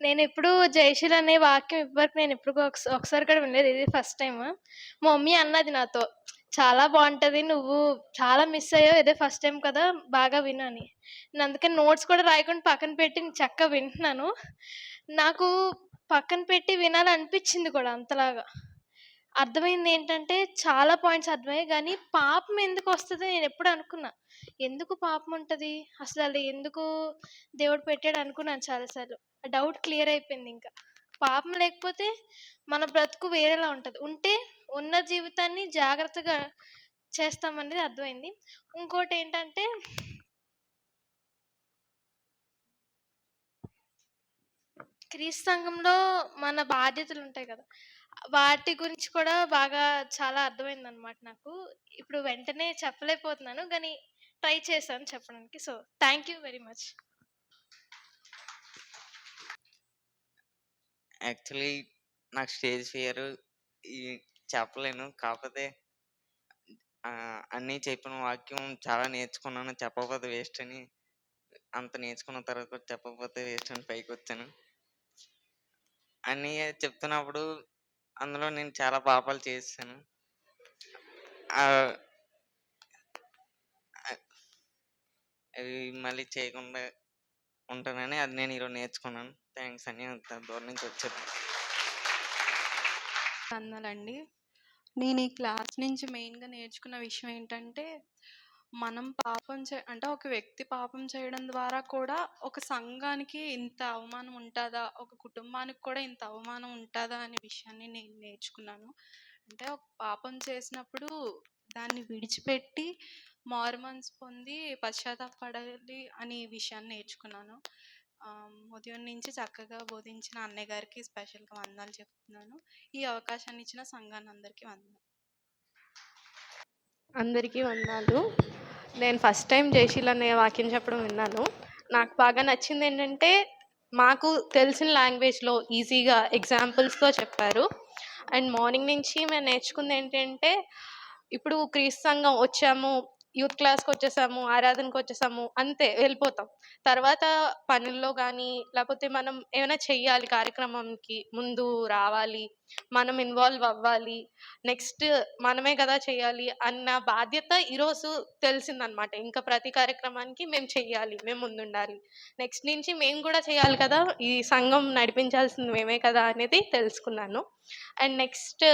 నేనెప్పుడూ 'జయశీల' అనే వాక్యం ఇప్పటివరకు నేనెప్పుడు ఒకసారి కూడా వినలేదు. ఇది ఫస్ట్ టైము. మా మమ్మీ అన్నది నాతో, "చాలా బావుంటది. నువ్వు చాలా మిస్ అయ్యావు. ఇదే ఫస్ట్ టైమ్ కదా! బాగా విను" అని. నేనందుకని నోట్స్ కూడా రాయకుండా పక్కన పెట్టి చక్కగా వింటున్నాను. నాకు పక్కన పెట్టి వినాలనిపిచ్చింది కూడా అంతలాగా. అర్థమైందేంటంటే చాలా పాయింట్స్ అర్థమయ్యాయి. గానీ పాపం ఎందుకొస్తదో నేనెప్పుడూ అనుకున్నా. ఎందుకు పాపముంటది? అసలది ఎందుకు దేవుడు పెట్టాడనుకున్నాను చాలా సార్లు. ఆ డౌట్ క్లియర్ అయిపోయిందింక. పాపం లేకపోతే మన బ్రతుకు వేరేలా ఉంటది. ఉంటే ఉన్న జీవితాన్ని జాగ్రత్తగా చేస్తామనేది అర్థమైంది. ఇంకోటేంటంటే క్రీస్తు సంఘంలో మన బాధ్యతలుంటాయి కదా! వాటి గురించి కూడా బాగా చాలా అర్థమైందనమాట నాకు. ఇప్పుడు వెంటనే చెప్పలేకపోతున్నాను. గానీ ట్రై చేశాను చెప్పడానికి. So, thank you very much. Actually నాకు స్టేజ్ ఫియరు ఈ చెప్పలేను. కాకపోతే అన్నీ చెప్పిన వాక్యం చాలా నేర్చుకున్నాను. చెప్పకపోతే వేస్ట్ అని అంత నేర్చుకున్న తర్వాత కూడా చెప్పకపోతే వేస్ట్ అని పైకొచ్చాను. అన్నీ చెప్తున్నప్పుడు అందులో నేను చాలా పాపాలు చేసేసాను. ఆహ్, అ అవి మళ్ళీ చేయకుండా ఉంటానని అది నేను ఈరోజు నేర్చుకున్నాను. థాంక్స్ అని అంత దూరం నుంచి వచ్చాను. వందనాలండి. నేను ఈ క్లాస్ నుంచి మెయిన్‌గా నేర్చుకున్న విషయం ఏంటంటే, మనం అంటే ఒక వ్యక్తి పాపం చేయడం ద్వారా కూడా ఒక సంఘానికి ఇంత అవమానం ఉంటదా? ఒక కుటుంబానికి కూడా ఇంత అవమానం ఉంటదా? అనే విషయాన్ని నేను నేర్చుకున్నాను. అంటే ఒక పాపం చేసినప్పుడు దాన్ని విడిచిపెట్టి మారుమనసు పొంది పశ్చాత్తాపపడాలి అనే విషయాన్ని నేర్చుకున్నాను. ఉదయం నుంచి చక్కగా బోధించిన అన్నయ్య గారికి స్పెషల్‌గా వందనాలు చెప్తున్నాను. ఈ అవకాశాన్ని ఇచ్చిన సంఘానందరికీ వందనాలు. అందరికీ వందనాలు. నేను ఫస్ట్ టైం 'జయశీల' అనే వాక్యం చెప్పడం విన్నాను. నాకు బాగా నచ్చిందేంటంటే, మాకు తెలిసిన లాంగ్వేజ్‌లో ఈజీగా ఎగ్జాంపుల్స్‌తో చెప్పారు. అండ్ మార్నింగ్ నుంచి మేము నేర్చుకుందేంటంటే, ఇప్పుడు క్రీస్తు సంఘం వచ్చాము, యూత్ క్లాస్‌కొచ్చేసాము, ఆరాధనకొచ్చేసాము అంతే వెళ్ళిపోతాం. తర్వాత పనుల్లో గానీ, లేపోతే మనం ఏమైనా చెయ్యాలి కార్యక్రమంకి ముందు రావాలి, మనం ఇన్వాల్వ్ అవ్వాలి, నెక్స్ట్ మనమే కదా చేయాలి అన్న బాధ్యత ఈరోజు తెలిసిందనమాట. ఇంకా ప్రతి కార్యక్రమానికి మేము చెయ్యాలి, మేము ముందుండాలి. నెక్స్ట్ నుంచి మేము కూడా చేయాలి కదా! ఈ సంఘం నడిపించాల్సింది మేమే కదా! అనేది తెలుసుకున్నాను. అండ్ నెక్స్ట్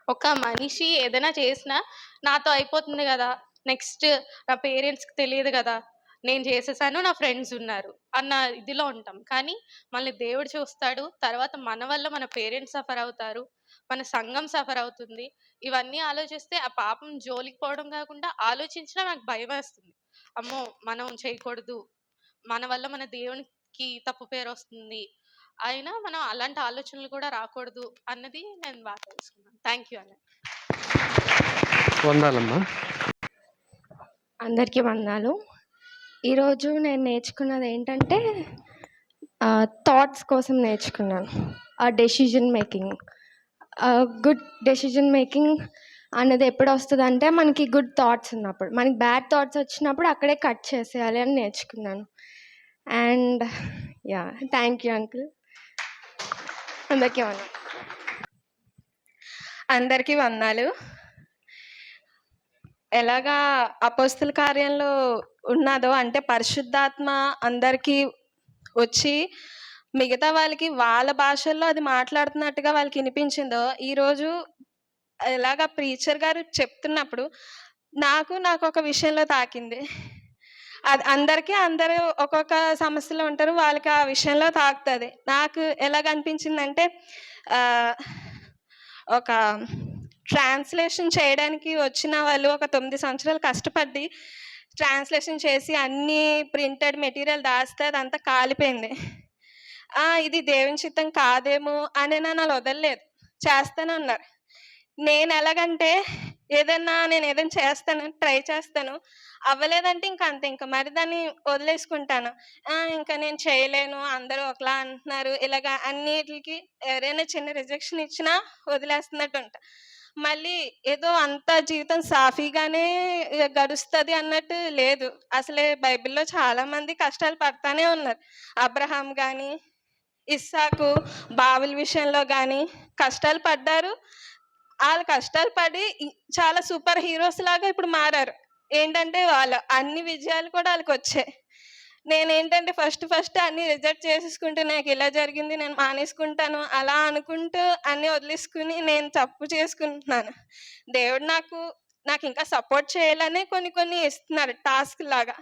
ఒక మనిషి ఏదైనా చేసినా నాతో అయిపోతుంది గదా! నెక్స్ట్ నా పేరెంట్స్‌కి తెలీదు గదా! నేను చేసేసాను. నా ఫ్రెండ్స్ ఉన్నారు అన్న ఇదిలో ఉంటాం. కానీ మళ్ళీ దేవుడు చూస్తాడు. తర్వాత మన వల్ల మన పేరెంట్స్ సఫర్ అవుతారు. మన సంఘం సఫర్ అవుతుంది. ఇవన్నీ ఆలోచిస్తే ఆ పాపం జోలికి పోవడం కాకుండా ఆలోచించినా నాకు భయమేస్తుంది. అమ్మో! మనం చేయకూడదు. మన వల్ల మన దేవునికి తప్పు పేరొస్తుంది. అయినా మనం అలాంటి ఆలోచనలు కూడా రాకూడదు అన్నది నేను బాగా తెలుసుకున్నాను. థ్యాంక్ యూ అన్నయ్య. వందాలమ్మా. అందరికీ వందనాలు. ఈరోజు నేను నేర్చుకున్నదేంటంటే థాట్స్ కోసం నేర్చుకున్నాను. Decision making. Good decision making అనేది ఎప్పుడొస్తదంటే మనకి గుడ్ థాట్స్ ఉన్నప్పుడు. మనకి బ్యాడ్ థాట్స్ వచ్చినప్పుడు అక్కడే కట్ చేసేయాలి అని నేర్చుకున్నాను. And thank you uncle. అందరికీ వందనాలు. అందరికీ వందనాలు. ఎలాగా అపోస్తల కార్యంలో ఉన్నదో అంటే పరిశుద్ధాత్మ అందరికీ వచ్చి మిగతా వాళ్ళకి వాళ్ళ భాషల్లో అది మాట్లాడుతున్నట్టుగా వాళ్ళకి వినిపించిందో, ఈరోజు ఎలాగా ప్రీచర్ గారు చెప్తున్నప్పుడు నాకు ఒక విషయంలో తాకింది. అది అందరూ ఒక్కొక్క సమస్యలో ఉంటారు. వాళ్ళకి ఆ విషయంలో తాకుతుంది. నాకు ఎలాగనిపించిందంటే ఒక ట్రాన్స్లేషన్ చేయడానికి వచ్చిన వాళ్ళు ఒక 9 సంవత్సరాలు కష్టపడి ట్రాన్స్లేషన్ చేసి అన్నీ ప్రింటెడ్ మెటీరియల్ దాస్తే అదంతా కాలిపోయింది. ఇది దేవుని చిత్తం కాదేమో అని నన్ను వదలలేదు, చేస్తూనే ఉన్నారు. నేను ఎలాగంటే నేను ఏదైనా చేస్తాను, ట్రై చేస్తాను, అవ్వలేదంటే అంతే, మరి దాన్ని వదిలేసుకుంటాను. ఇంకా నేను చేయలేను, అందరూ ఒకలా అంటున్నారు, ఇలాగ అన్నిటికి ఎవరైనా చిన్న రిజెక్షన్ ఇచ్చినా వదిలేస్తున్నట్టు ఉంటా. మళ్ళీ ఏదో అంత జీవితం సాఫీగానే గడుస్తుంది అన్నట్టు లేదు. అసలే బైబిల్లో చాలా మంది కష్టాలు పడతానే ఉన్నారు. అబ్రహాం కానీ, ఇస్సాకు, బాబుల విషయంలో కానీ కష్టాలు పడ్డారు. వాళ్ళు కష్టాలు పడి చాలా సూపర్ హీరోస్ లాగా ఇప్పుడు మారారు. ఏంటంటే వాళ్ళు అన్ని విజయాలు కూడా వాళ్ళకి వచ్చాయి. నేనేంటంటే ఫస్ట్ అన్నీ రిజెక్ట్ చేసేసుకుంటూ నాకు ఇలా జరిగింది, నేను మానేసుకుంటాను అలా అనుకుంటూ అన్నీ వదిలేసుకుని నేను తప్పు చేసుకుంటున్నాను. దేవుడు నాకు ఇంకా సపోర్ట్ చేయాలనే కొన్ని ఇస్తున్నారు టాస్క్ లాగా.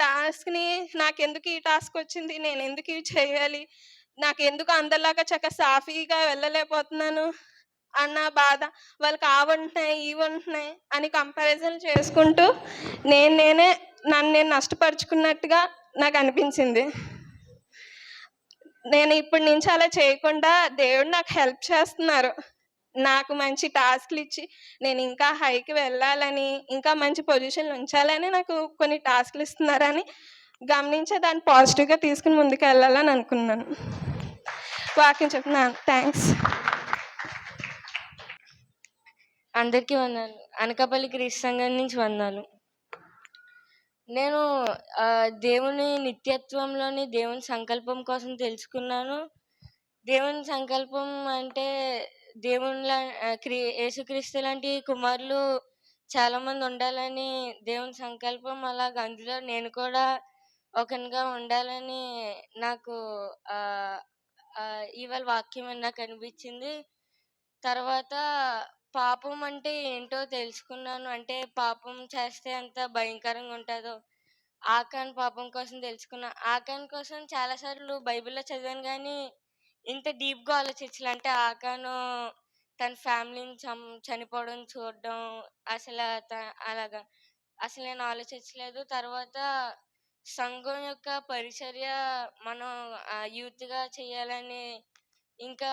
టాస్క్ని నాకెందుకు ఈ టాస్క్ వచ్చింది, నేను ఎందుకు ఇవి చేయాలి, నాకెందుకు అందరిలాగా సాఫీగా వెళ్ళలేకపోతున్నాను అన్న బాధ, వాళ్ళకి ఉంటున్నాయి ఇవి ఉంటున్నాయి అని కంపారిజన్ చేసుకుంటూ నేనే నన్ను నేను నష్టపరుచుకున్నట్టుగా నాకు అనిపించింది. నేను ఇప్పటి నుంచి అలా చేయకుండా దేవుడు నాకు హెల్ప్ చేస్తున్నారు. నాకు మంచి టాస్క్లు ఇచ్చి నేను ఇంకా హైకి వెళ్ళాలని, ఇంకా మంచి పొజిషన్లో ఉంచాలని నాకు కొన్ని టాస్క్లు ఇస్తున్నారని గమనించి దాన్ని పాజిటివ్గా తీసుకుని ముందుకు వెళ్ళాలని అనుకున్నాను. వాక్యం చెప్తున్నాను. థ్యాంక్స్. అందరికీ వందనాలు. అనకాపల్లి క్రీస్తు సంఘం నుంచి వందనాలు. నేను దేవుని నిత్యత్వంలోని దేవుని సంకల్పం కోసం తెలుసుకున్నాను. దేవుని సంకల్పం అంటే దేవునిలా యేసుక్రీస్తు లాంటి కుమారులు చాలామంది ఉండాలని దేవుని సంకల్పం. అలాగ అందులో నేను కూడా ఒకనిగా ఉండాలని నాకు ఇవాళ వాక్యం నాకు అనిపించింది. తర్వాత పాపం అంటే ఏంటో తెలుసుకున్నాను. అంటే పాపం చేస్తే ఎంత భయంకరంగా ఉంటుందో ఆకాన్ పాపం కోసం తెలుసుకున్నా. ఆకాన్ కోసం చాలాసార్లు బైబిల్లో చదివాను కానీ ఇంత డీప్గా ఆలోచించలే. అంటే ఆకాను తన ఫ్యామిలీని చనిపోవడం చూడడం అసలు అలాగా అసలు నేను ఆలోచించలేదు. తర్వాత సంఘం యొక్క పరిచర్య మనం యూత్గా చేయాలని, ఇంకా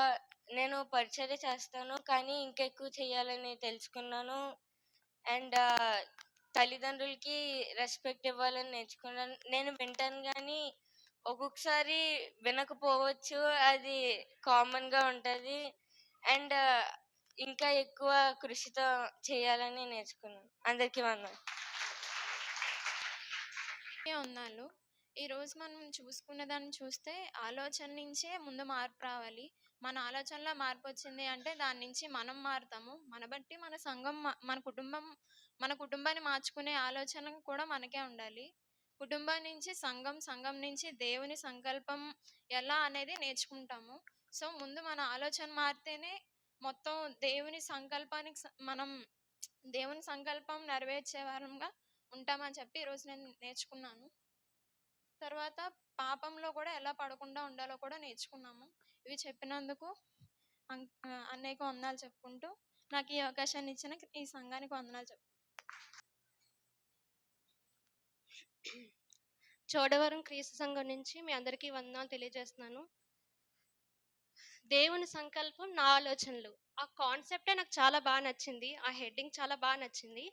నేను పరిచర్య చేస్తాను కానీ ఇంకా ఎక్కువ చేయాలని తెలుసుకున్నాను. అండ్ తల్లిదండ్రులకి రెస్పెక్ట్ ఇవ్వాలని నేర్చుకున్నాను. నేను వింటాను కానీ ఒక్కొక్కసారి వినకపోవచ్చు, అది కామన్గా ఉంటుంది. అండ్ ఇంకా ఎక్కువ కృషితో చేయాలని నేర్చుకున్నాను. అందరికీ వందనాలు. వందనాలు. ఈరోజు మనం చూసుకున్న దాన్ని చూస్తే ఆలోచన నుంచే ముందు మార్పు రావాలి. మన ఆలోచనలో మార్పు వచ్చింది అంటే దాని నుంచి మనం మారుతాము. మన బట్టి మన సంఘం మన కుటుంబాన్ని మార్చుకునే ఆలోచన కూడా మనకే ఉండాలి. కుటుంబం నుంచి సంఘం నుంచి దేవుని సంకల్పం ఎలా అనేది నేర్చుకుంటాము. సో ముందు మన ఆలోచన మారితేనే మొత్తం దేవుని సంకల్పం నెరవేర్చే వారంగా ఉంటామని చెప్పి ఈరోజు నేను నేర్చుకున్నాను. తర్వాత పాపంలో కూడా ఎలా పడకుండా ఉండాలో కూడా నేర్చుకున్నాము. ఇవి చెప్పినందుకు అన్నయ్యకు వందనాలు చెప్పుకుంటూ నాకు ఈ అవకాశాన్ని ఇచ్చిన ఈ సంఘానికి వందనాలు చోడవరం క్రీస్తు సంఘం నుంచి మీ అందరికీ వందనాలు తెలియజేస్తున్నాను. దేవుని సంకల్పం నా ఆలోచనలు, ఆ కాన్సెప్టే నాకు చాలా బాగా నచ్చింది. ఆ హెడ్డింగ్ చాలా బాగా నచ్చింది.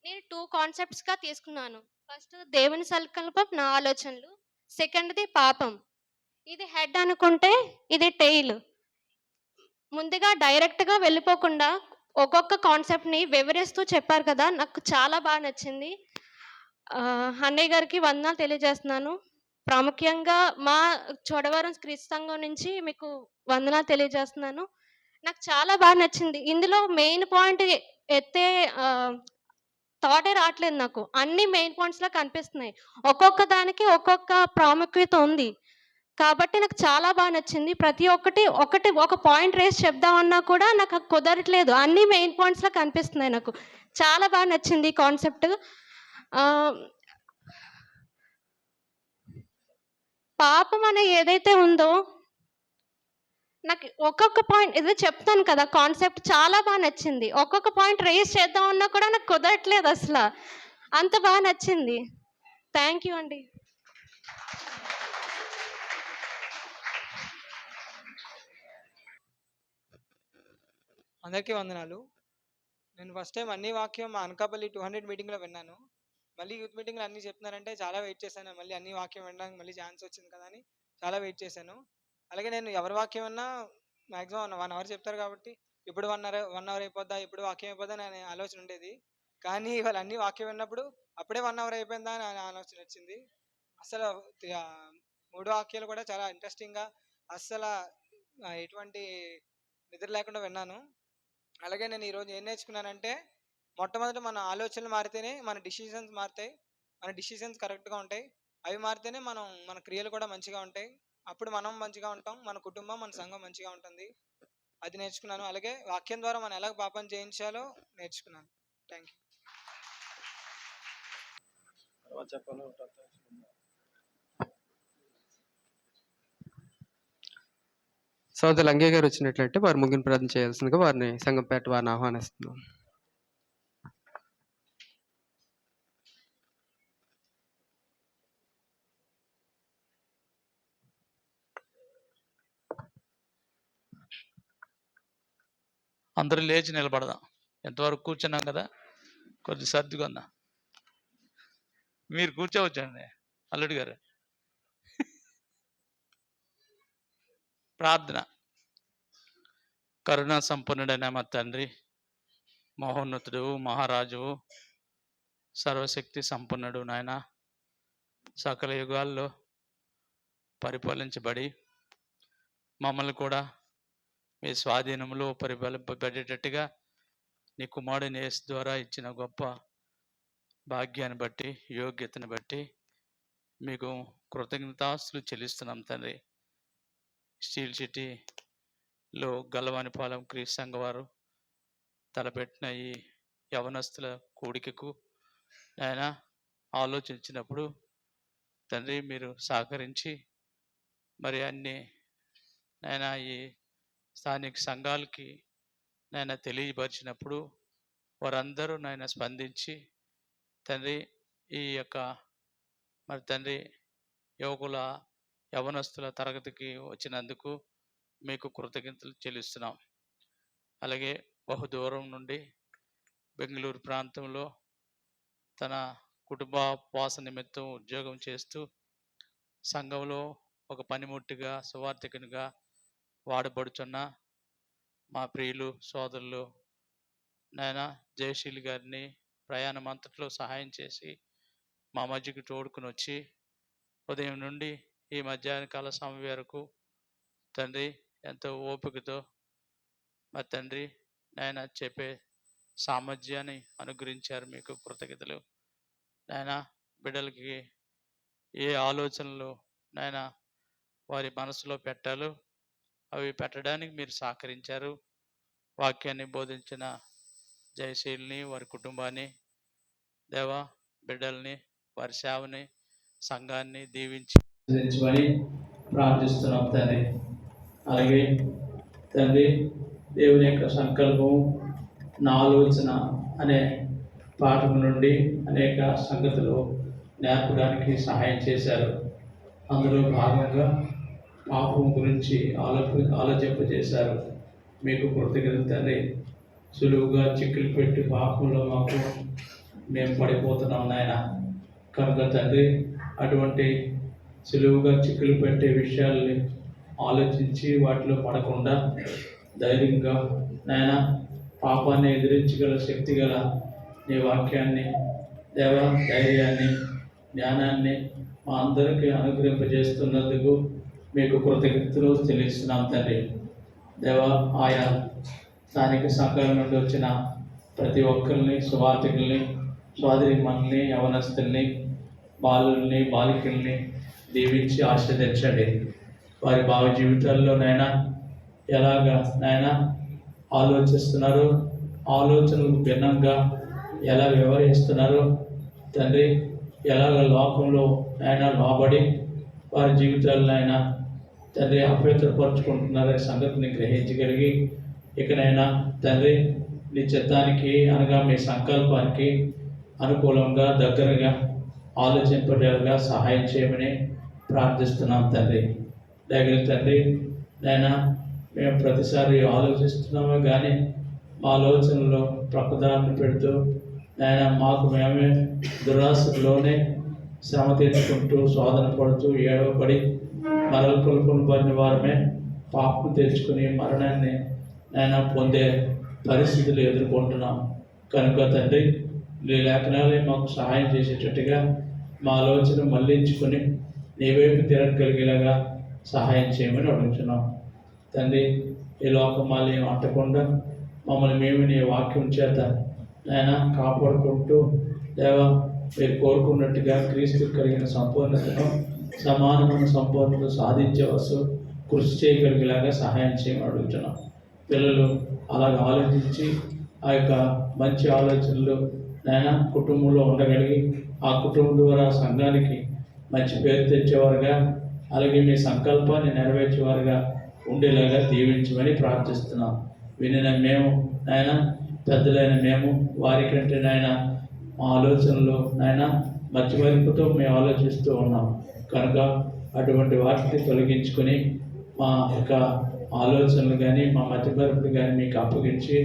నేను 2 కాన్సెప్ట్స్గా తీసుకున్నాను. ఫస్ట్ దేవుని సంకల్పం నా ఆలోచనలు, సెకండ్ది పాపం. ఇది హెడ్ అనుకుంటే ఇది టెయిల్. ముందుగా డైరెక్ట్గా వెళ్ళిపోకుండా ఒక్కొక్క కాన్సెప్ట్ని వివరిస్తూ చెప్పారు కదా, నాకు చాలా బాగా నచ్చింది. అన్నయ్య గారికి వందనాలు తెలియజేస్తున్నాను. ప్రాముఖ్యంగా మా చోడవరం క్రీస్తు సంఘం నుంచి మీకు వందనాలు తెలియజేస్తున్నాను. నాకు చాలా బాగా నచ్చింది. ఇందులో మెయిన్ పాయింట్ ఎత్తే థాటే రావట్లేదు నాకు. అన్ని మెయిన్ పాయింట్స్లా కనిపిస్తున్నాయి. ఒక్కొక్క దానికి ఒక్కొక్క ప్రాముఖ్యత ఉంది కాబట్టి నాకు చాలా బాగా నచ్చింది. ప్రతి ఒక పాయింట్ రేస్ చెప్దామన్నా కూడా నాకు కుదరట్లేదు. అన్ని మెయిన్ పాయింట్స్లా కనిపిస్తున్నాయి. నాకు చాలా బాగా నచ్చింది కాన్సెప్ట్. పాపం అనే ఏదైతే ఉందో నాకు ఒక్కొక్క పాయింట్ ఏదో చెప్తాను కదా, కాన్సెప్ట్ చాలా బాగా నచ్చింది. ఒక్కొక్క పాయింట్ రేస్ చేద్దామన్నా కూడా నాకు కుదరట్లేదు. అసలు అంత బాగా నచ్చింది. థ్యాంక్ యూ అండి. అందరికీ వందనాలు. నేను ఫస్ట్ టైం అన్ని వాక్యం మా అనకాపల్లి 200 మీటింగ్లో విన్నాను. మళ్ళీ యూత్ మీటింగ్లో అన్నీ చెప్తున్నారంటే చాలా వెయిట్ చేశాను. మళ్ళీ అన్ని వాక్యం వినడానికి మళ్ళీ ఛాన్స్ వచ్చింది కదా అని చాలా వెయిట్ చేశాను. అలాగే నేను ఎవరి వాక్యం విన్నా మ్యాక్సిమం 1 అవర్ చెప్తారు కాబట్టి ఇప్పుడు 1 అవర్ అయిపోద్దా, ఇప్పుడు వాక్యం అయిపోద్దా అనే ఆలోచన ఉండేది. కానీ వాళ్ళు అన్ని వాక్యం విన్నప్పుడు అప్పుడే 1 అవర్ అయిపోయిందా అని ఆలోచన వచ్చింది. అసలు 3 వాక్యాలు కూడా చాలా ఇంట్రెస్టింగ్గా అస్సలు ఎటువంటి నిద్ర లేకుండా విన్నాను. అలాగే నేను ఈరోజు ఏం నేర్చుకున్నానంటే, మొట్టమొదట మన ఆలోచనలు మారితేనే మన డిసిషన్స్ మారుతాయి. మన డిసిషన్స్ కరెక్ట్గా ఉంటాయి. అవి మారితేనే మన క్రియలు కూడా మంచిగా ఉంటాయి. అప్పుడు మనం మంచిగా ఉంటాం, మన కుటుంబం మన సంఘం మంచిగా ఉంటుంది. అది నేర్చుకున్నాను. అలాగే వాక్యం ద్వారా మనం ఎలా పాపం జయించాలో నేర్చుకున్నాను. Thank you. సోదరు లంగయ్య గారు వచ్చినట్లయితే వారు ముగింపు ప్రార్థన చేయాల్సిందిగా వారిని సంఘంపేట వారిని ఆహ్వానిస్తున్నాం. అందరూ లేచి నిలబడదాం. ఎంతవరకు కూర్చున్నాం కదా, కొద్ది సర్దుకుందాం. మీరు కూర్చోవచ్చండి అల్లుడు గారు. ప్రార్థన. కరుణా సంపన్నుడైన మా తండ్రి, మహోన్నతుడు, మహారాజువు, సర్వశక్తి సంపన్నుడు నాయన, సకల యుగాల్లో పరిపాలించబడి మమ్మల్ని కూడా మీ స్వాధీనంలో పరిపాలింపబడేటట్టుగా నీ కుమారుని యేసు ద్వారా ఇచ్చిన గొప్ప భాగ్యాన్ని బట్టి, యోగ్యతను బట్టి మీకు కృతజ్ఞతాస్తులు చెల్లిస్తున్నాం తండ్రి. స్టీల్ సిటీలో గల్లవానిపాలెం క్రీస్తు సంఘ వారు తలపెట్టిన ఈ యవనస్తుల కూడికకు ఆయన ఆలోచించినప్పుడు తండ్రి మీరు సహకరించి మరి అన్ని ఆయన ఈ స్థానిక సంఘాలకి నాయన తెలియపరిచినప్పుడు వారందరూ నాయన స్పందించి తండ్రి ఈ యొక్క మరి తండ్రి యవనస్తుల తరగతికి వచ్చినందుకు మీకు కృతజ్ఞతలు చెల్లిస్తున్నాం. అలాగే బహుదూరం నుండి బెంగళూరు ప్రాంతంలో తన కుటుంబ వాస నిమిత్తం ఉద్యోగం చేస్తూ సంఘంలో ఒక పనిముట్టుగా సువార్థికునిగా వాడబడుచున్న మా ప్రియులు సోదరులు నాయన జయశీల్ గారిని ప్రయాణం అంతట్లో సహాయం చేసి మా మధ్యకి తోడుకుని వచ్చి ఉదయం నుండి ఈ మధ్యాహ్న కాల సమయం వరకు తండ్రి ఎంతో ఓపికతో మా తండ్రి నాయన చెప్పే సామర్థ్యాన్ని అనుగ్రహించారు. మీకు కృతజ్ఞతలు నాయన. బిడ్డలకి ఏ ఆలోచనలు నాయన వారి మనసులో పెట్టాలో అవి పెట్టడానికి మీరు సహకరించారు. వాక్యాన్ని బోధించిన జయశీల్ని, వారి కుటుంబాన్ని, దేవా బిడ్డల్ని, వారి సేవని, సంఘాన్ని దీవించి ప్రార్థిస్తున్నాం తండ్రి. అలాగే తండ్రి దేవుని యొక్క సంకల్పం నా ఆలోచన అనే పాఠం నుండి అనేక సంగతులు నేర్పడానికి సహాయం చేశారు. అందులో భాగంగా పాపం గురించి ఆలోచింపజేశారు. మీకు కృతజ్ఞతలు తండ్రి. సులువుగా చిక్కులు పెట్టి పాపంలో మేము పడిపోతున్నాం నాయన. కనుక తండ్రి అటువంటి సులువుగా చిక్కులు పెట్టే విషయాల్ని ఆలోచించి వాటిలో పడకుండా ధైర్యంగా నాయన పాపాన్ని ఎదిరించగల శక్తి గల నీ వాక్యాన్ని ధైర్యాన్ని జ్ఞానాన్ని మా అందరికీ అనుగ్రహింపజేస్తున్నందుకు మీకు కృతజ్ఞతలు చెల్లిస్తున్నాం తండ్రి. ఆయా స్థానిక సంఘాల నుండి వచ్చిన ప్రతి ఒక్కరిని, సువార్థికుల్ని, సోదరీమణుల్ని, యవనస్తుల్ని, బాలుల్ని, బాలికల్ని దీవించి ఆశీర్వదించండి. వారి భావ జీవితాల్లో ఎలాగా ఆలోచిస్తున్నారు, ఆలోచనలకు భిన్నంగా ఎలా వ్యవహరిస్తున్నారు తండ్రి, ఎలాగ లోకంలో లోబడి వారి జీవితాలను తండ్రి అపవిత్రపరుచుకుంటున్నారనే సంగతిని గ్రహించగలిగి ఇకనైనా తండ్రి నీ చిత్తానికి అనగా మీ సంకల్పానికి అనుకూలంగా దగ్గరగా ఆలోచింపడేలాగా సహాయం చేయమని ప్రార్థిస్తున్నాం తండ్రి. దగ్గర తండ్రి మేము ప్రతిసారి ఆలోచిస్తున్నామే కానీ మా ఆలోచనలో ప్రక్కదారిని పెడుతూ మాకు మేమే దురాశలోనే శ్రమ తీర్చుకుంటూ శోధన పడుతూ ఏడవపడి మరల కొనుపడిన వారమే పాపం తెచ్చుకుని మరణాన్ని పొందే పరిస్థితులు ఎదుర్కొంటున్నాం. కనుక తండ్రి నీ లేఖనాలే మాకు సహాయం చేసేటట్టుగా మా ఆలోచన మళ్లించుకొని నీ వైపు తిరగగలిగేలాగా సహాయం చేయమని అడుగుతున్నాం తండ్రి. ఈ లోకం మళ్ళీ అంటకుండా మమ్మల్ని మేము నీ వాక్యం చేత నాయన కాపాడుకుంటూ దేవా మీరు కోరుకున్నట్టుగా క్రీస్తు కలిగిన సంపూర్ణతను సమానమైన సంపూర్ణత సాధించే వస్తు కృషి చేయగలిగేలాగా సహాయం చేయమని అడుగుతున్నాం. పిల్లలు అలాగ ఆలోచించి ఆ యొక్క మంచి ఆలోచనలు నాయన కుటుంబంలో ఉండగలిగి ఆ కుటుంబం ద్వారా సంఘానికి మంచి పేరు తెచ్చేవారుగా అలాగే మీ సంకల్పాన్ని నెరవేర్చేవారుగా ఉండేలాగా దీవించమని ప్రార్థిస్తున్నాం. వినిన మేము నాయన పెద్దలైన మేము వారికంటే నాయన మా ఆలోచనలు నాయన మధ్యవరకుతో మేము ఆలోచిస్తూ ఉన్నాం కనుక అటువంటి వాటిని తొలగించుకొని మా యొక్క ఆలోచనలు కానీ మా మధ్యవరకులు కానీ మీకు అప్పగించి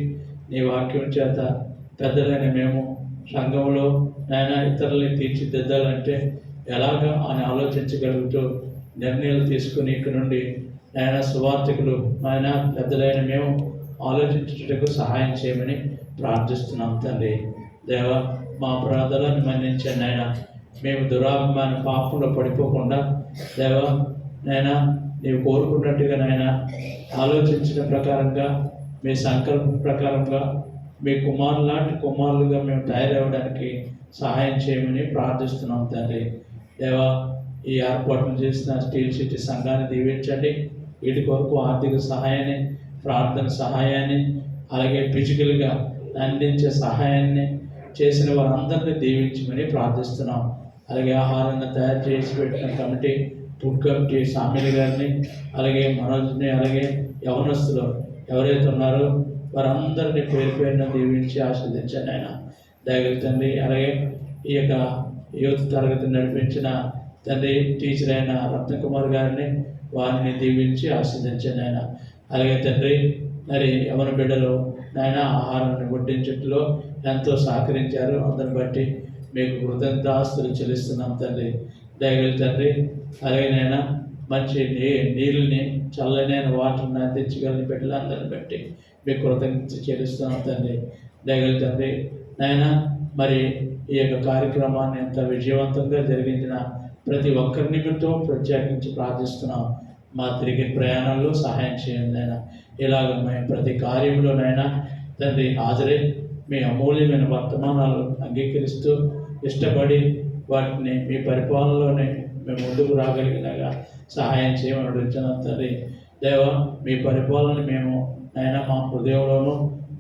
నీ వాక్యం చేత పెద్దలైన మేము సంఘంలో నాయన ఇతరులని తీర్చిదిద్దాలంటే ఎలాగా అని ఆలోచించగలుగుతూ నిర్ణయాలు తీసుకుని ఇక్కడ నుండి నాయన సువార్థికులు నాయన పెద్దలైన మేము ఆలోచించుటకు సహాయం చేయమని ప్రార్థిస్తున్నాం తండ్రి. దేవ మా అపరాధాలను మన్నించండి నాయన. మేము దురాభిమాన పాపంలో పడిపోకుండా దేవ నాయన నీవు కోరుకున్నట్టుగా నాయన ఆలోచించిన ప్రకారంగా మీ సంకల్పం ప్రకారంగా మీ కుమారులు లాంటి కుమారులుగా మేము తయారవడానికి సహాయం చేయమని ప్రార్థిస్తున్నాం తండ్రి. దేవా ఈ ఏర్పాట్లు చేసిన స్టీల్ సిటీ సంఘాన్ని దీవించండి. వీటి కొరకు ఆర్థిక సహాయాన్ని ప్రార్థన సహాయాన్ని అలాగే ఫిజికల్గా అందించే సహాయాన్ని చేసిన వారందరినీ దీవించమని ప్రార్థిస్తున్నాం. అలాగే ఆహారాన్ని తయారు చేసి పెట్టిన కమిటీ ఫుడ్ కమిటీ సామిల్ గారిని అలాగే మనోజ్ని అలాగే యవనస్తులు ఎవరైతే ఉన్నారో వారందరినీ పేరు పేరున దీవించి ఆస్వాదించండి ఆయన దయగల తండ్రి. అలాగే ఈ యొక్క యూత్ తరగతి నడిపించిన తండ్రి టీచర్ అయిన రత్నకుమార్ గారిని వారిని దీవించి ఆస్వాదించండి ఆయన. అలాగే తండ్రి మరి యవన బిడ్డలు నాయన ఆహారాన్ని వడ్డించట్లో ఎంతో సహకరించారు. అందరిని బట్టి మీకు కృతజ్ఞతాస్తులు చెల్లిస్తున్నాం తండ్రి. దయగల తండ్రి అలాగే నాయన మంచి నీళ్ళని చల్లనైన వాటర్ని అందించగలిగిన బిడ్డలందరిని బట్టి మీకు కృతజ్ఞత చెల్లిస్తున్నాం తండ్రి. దయగల తండ్రి నాయన మరి ఈ యొక్క కార్యక్రమాన్ని ఎంత విజయవంతంగా జరిగించిన ప్రతి ఒక్కరి నిమిత్తం ప్రత్యేకించి ప్రార్థిస్తున్నాం. మా తిరిగి ప్రయాణంలో సహాయం చేయండి నాయన. ఇలాగ మేము ప్రతి కార్యంలోనైనా తండ్రి హాజరై మీ అమూల్యమైన వర్తమానాలు అంగీకరిస్తూ ఇష్టపడి వాటిని మీ పరిపాలనలోనే మేము ముందుకు రాగలిగినగా సహాయం చేయమని అడుగుతున్నాం తండ్రి. దేవ మీ పరిపాలన మేము అయినా మా హృదయంలోనూ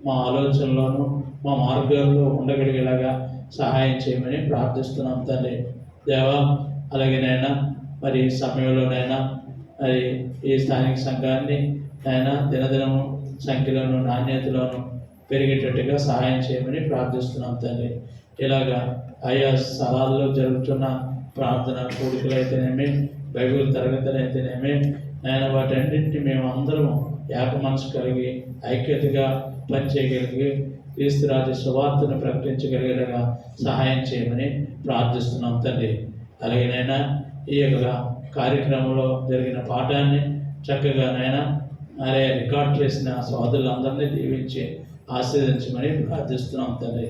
మా ఆలోచనలోనూ మా మార్గాల్లో ఉండగలిగేలాగా సహాయం చేయమని ప్రార్థిస్తున్నాం తండ్రి. దేవ అలాగేనైనా మరి సమయంలోనైనా మరి ఈ స్థానిక సంఘాన్ని అయినా దినదినము సంఖ్యలోను నాణ్యతలోను పెరిగేటట్టుగా సహాయం చేయమని ప్రార్థిస్తున్నాం తండ్రి. ఇలాగా ఆయా స్థలాల్లో జరుగుతున్న ప్రార్థన కూడికలు అయితేనేమి బైబిల్ తరగతులు అయితేనేమి ఆయన వాటన్నింటినీ మేము అందరం ఏక మనసు కలిగి ఐక్యతగా పనిచేయగలిగి క్రీస్తు రాజ్య సువార్తను ప్రకటించగలిగేలాగా సహాయం చేయమని ప్రార్థిస్తున్నాం తండ్రి. అలాగేనైనా ఈ యొక్క కార్యక్రమంలో జరిగిన పాఠాన్ని చక్కగా నైనా అరే రికార్డ్ చేసిన సోదరులందరినీ దీవించి ఆశీర్వదించమని ప్రార్థిస్తున్నాం తండ్రి.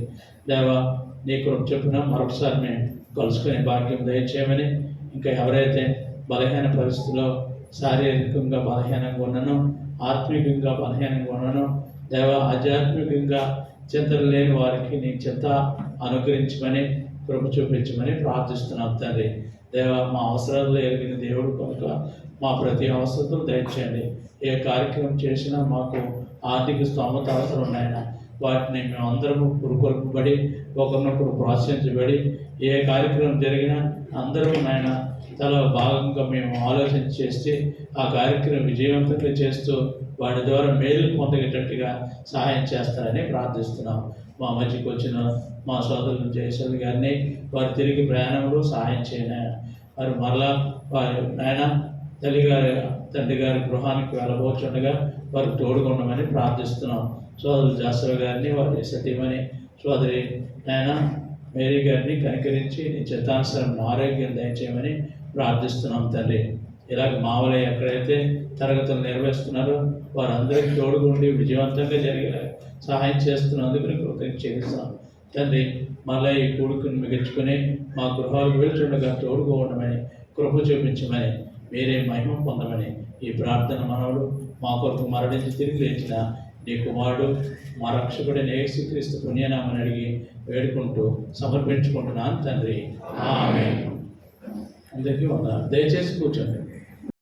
దేవా నీ కృప చొప్పున మరొకసారి మేము కలుసుకునే భాగ్యం దయచేయమని, ఇంకా ఎవరైతే బలహీన పరిస్థితుల్లో శారీరకంగా బలహీనంగా ఉన్నానో ఆత్మీయంగా బలహీనంగా ఉన్నానో దేవ ఆధ్యాత్మికంగా చింతలు లేని వారికి నీ చింత అనుగ్రహించమని కృప చూపించమని ప్రార్థిస్తున్నాం తండ్రి. దేవ మా అవసరాలు ఎరిగిన దేవుడు కనుక మా ప్రతి అవసరం దయచేయండి. ఏ కార్యక్రమం చేసినా మాకు ఆర్థిక స్తోమత అవసరం ఉన్నాయన వాటిని మేము అందరము పురుకొల్పబడి ఒకరినొకరు ప్రోత్సహించబడి ఏ కార్యక్రమం జరిగినా అందరూ నాయన తల భాగంగా మేము ఆలోచన చేస్తే ఆ కార్యక్రమం విజయవంతంగా చేస్తూ వాటి ద్వారా మేలు పొందగేటట్టుగా సహాయం చేస్తారని ప్రార్థిస్తున్నాం. మా మధ్యకు వచ్చిన మా సోదరులు జయశ్వరి గారిని వారు తిరిగి ప్రయాణంలో సహాయం చేయండి. వారు మరలా వారి నాయన తండ్రి గారి గృహానికి వెళ్ళబోతుండగా వారు తోడుకొండమని ప్రార్థిస్తున్నాం. సోదరులు జాసవ గారిని వారి సతీమణి సోదరి నాయన మేరీ గారిని కనికరించి నీ చిత్తానుసారం ఆరోగ్యం దయచేయమని ప్రార్థిస్తున్నాం తండ్రి. ఇలాగ మావలే ఎక్కడైతే తరగతులు నిర్వహిస్తున్నారో వారందరికీ తోడుగుండి విజయవంతంగా జరిగేలా సహాయం చేస్తున్నందుకు కృతజ్ఞత చేస్తున్నాం తండ్రి. మళ్ళీ ఈ కూడుకుని మిగిల్చుకొని మా గృహాలకు వెళ్తుండగా తోడుగా ఉండమని కృప చూపించమని మీరే మహిమ పొందమని ఈ ప్రార్థన మనవులు మా కొరకు మరణించి తిరిగి లేచిన నీ కుమారుడు మా రక్షకుడైన యేసుక్రీస్తు పుణ్యనామని అడిగి వేడుకుంటూ సమర్పించుకుంటున్నాను తండ్రి. ఆమేన్. అందరికీ వందనాలు. దయచేసి కూర్చోండి.